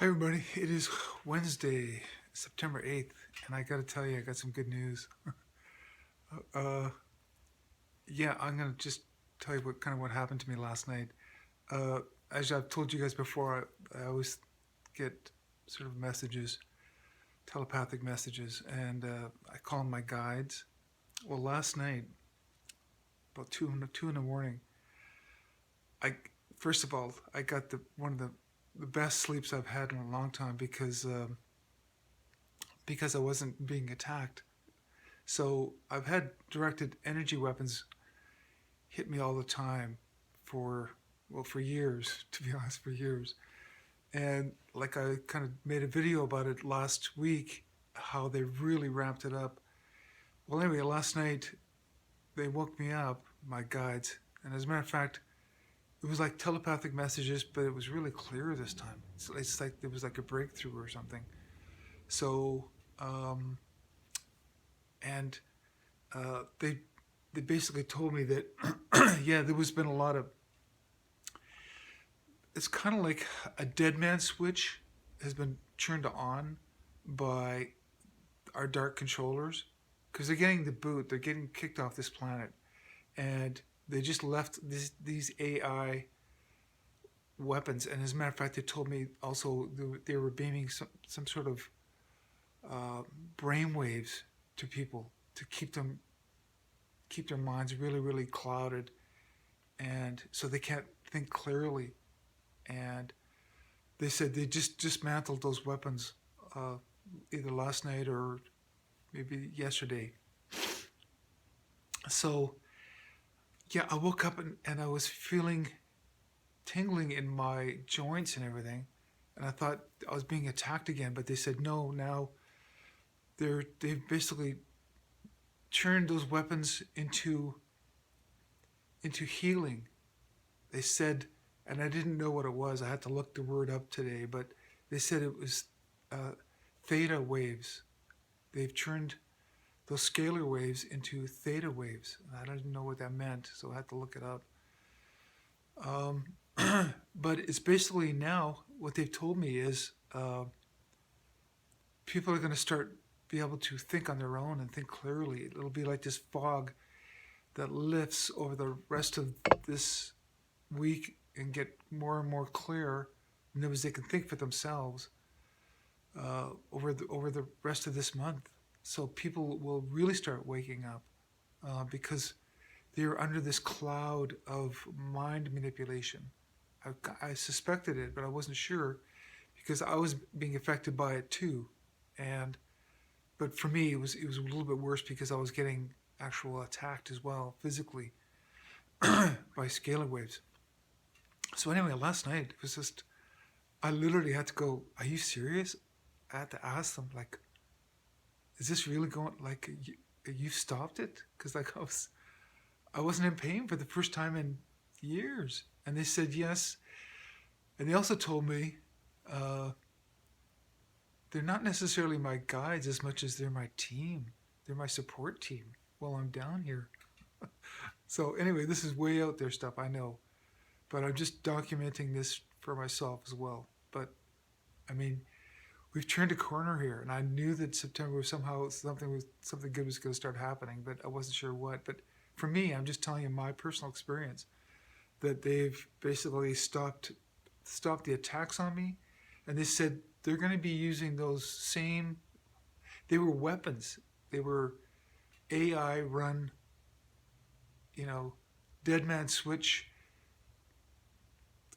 Hi everybody, it is Wednesday, September 8th, and I gotta tell you, I got some good news. Uh, yeah, I'm gonna just tell you what happened to me last night. Uh, as I've told you guys before, I always get sort of messages, telepathic messages, and I call them my guides. Well, last night, about two in the morning, I first of all, I got one of the best sleeps I've had in a long time because I wasn't being attacked. So I've had directed energy weapons hit me all the time for for years, to be honest, for years. And like I kind of made a video about it last week, how they really ramped it up. Well, anyway, last night they woke me up, my guides, and as a matter of fact, it was like telepathic messages, but it was really clear this time. It's like it was like a breakthrough or something. So, um, and they basically told me that yeah, there was been a lot of. It's kind of like a dead man switch has been turned on by our dark controllers because they're getting the boot. They're getting kicked off this planet, and they just left these AI weapons. And as a matter of fact, they told me also they were beaming some sort of uh, brain waves to people to keep their minds really clouded, and so they can't think clearly. And they said they just dismantled those weapons uh, either last night or maybe yesterday. So yeah, I woke up and I was feeling tingling in my joints and everything, and I thought I was being attacked again. But they said no. Now they've basically turned those weapons into healing. They said, and I didn't know what it was. I had to look the word up today, but they said it was uh, theta waves. They've turned those scalar waves into theta waves. I didn't know what that meant, so I had to look it up. Um, but it's basically now what they've told me is people are going to start be able to think on their own and think clearly. It'll be like this fog that lifts over the rest of this week and get more and more clear, and as they can think for themselves over the rest of this month. So people will really start waking up because they're under this cloud of mind manipulation. I suspected it, but I wasn't sure because I was being affected by it too, and but for me it was a little bit worse because I was getting actual attacked as well physically by scalar waves. So anyway, last night it was just I literally had to go. Are you serious? I had to ask them like, is this really going? Like, you stopped it? Because like I wasn't in pain for the first time in years, and they said yes. And they also told me uh, they're not necessarily my guides as much as they're my team. They're my support team while I'm down here. So anyway, this is way out there stuff, I know, but I'm just documenting this for myself as well. But I mean, we've turned a corner here, and I knew that September was somehow something good was going to start happening, but I wasn't sure what. But for me, I'm just telling you my personal experience that they've basically stopped the attacks on me, and they said they're going to be using those same. They were weapons. They were AI run, dead man switch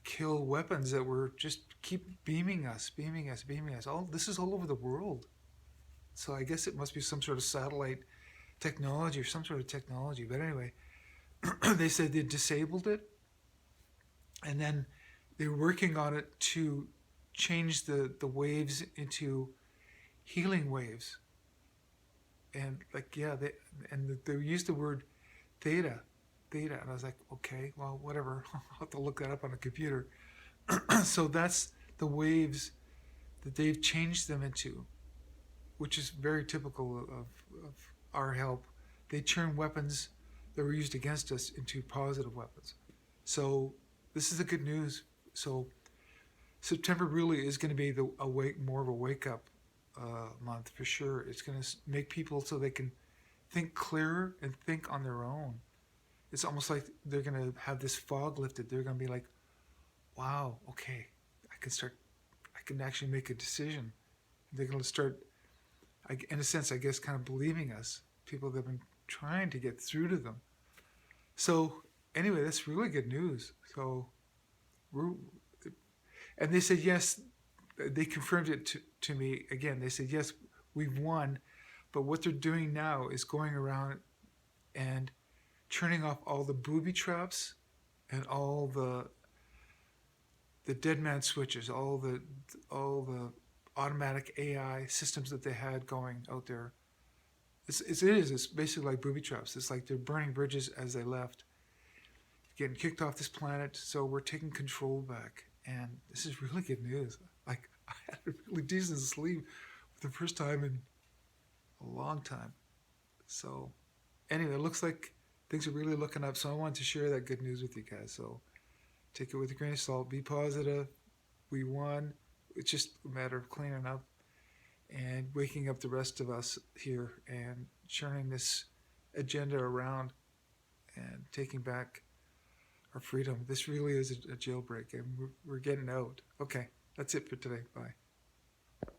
kill weapons that were just keep beaming us, beaming us, beaming us. All this is all over the world. So I guess it must be some sort of satellite technology or some sort of technology. But anyway, they said they disabled it, and then they were working on it to change the waves into healing waves. And like they used the word theta, theta, and I was like, okay, well, whatever. I'll have to look that up on a computer. So that's the waves that they've changed them into, which is very typical of our help. They turn weapons that were used against us into positive weapons. So this is the good news. So September really is going to be more of a wake up month for sure. It's going to make people so they can think clearer and think on their own. It's almost like they're going to have this fog lifted. They're going to be like, wow, okay, I can start, I can actually make a decision. They're going to start, in a sense, I guess, kind of believing us, people that have been trying to get through to them. So, anyway, that's really good news. So, we're, and they said, yes, they confirmed it to me again. They said, yes, we've won, but what they're doing now is going around and turning off all the booby traps and all the dead man switches, all the automatic AI systems that they had going out there. It's basically like booby traps. It's like they're burning bridges as they left, getting kicked off this planet. So we're taking control back, and this is really good news. Like, I had a really decent sleep for the first time in a long time. So anyway, it looks like things are really looking up. So I wanted to share that good news with you guys. So take it with a grain of salt. Be positive. We won. It's just a matter of cleaning up and waking up the rest of us here and turning this agenda around and taking back our freedom. This really is a jailbreak, and we're getting out. Okay, that's it for today. Bye.